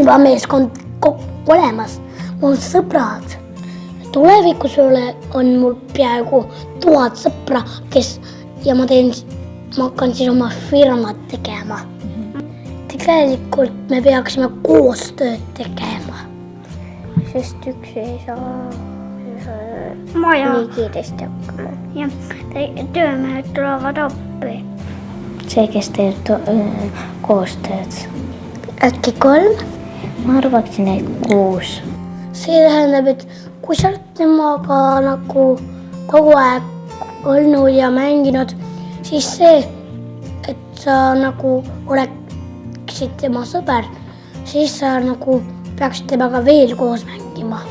toimiva meeskond olemas. Mul on sõbrad. Tulevikus on mul peaaegu 1000 sõpra, ja ma hakkan siis oma firmat tegema. Tegelikult me peaksime koostööd tegema. Sest üks ei saa nii kiiresti hakkama. Ja töömehed tulevad appi. See, kes teeb koostööd. Äkki 3? Ma arvaksin, et 6. See tähendab, et kui sa oled temaga nagu kogu aeg olnud ja mänginud, siis see, et sa nagu oleksid tema sõber, siis sa nagu peaksid temaga veel koos mängima.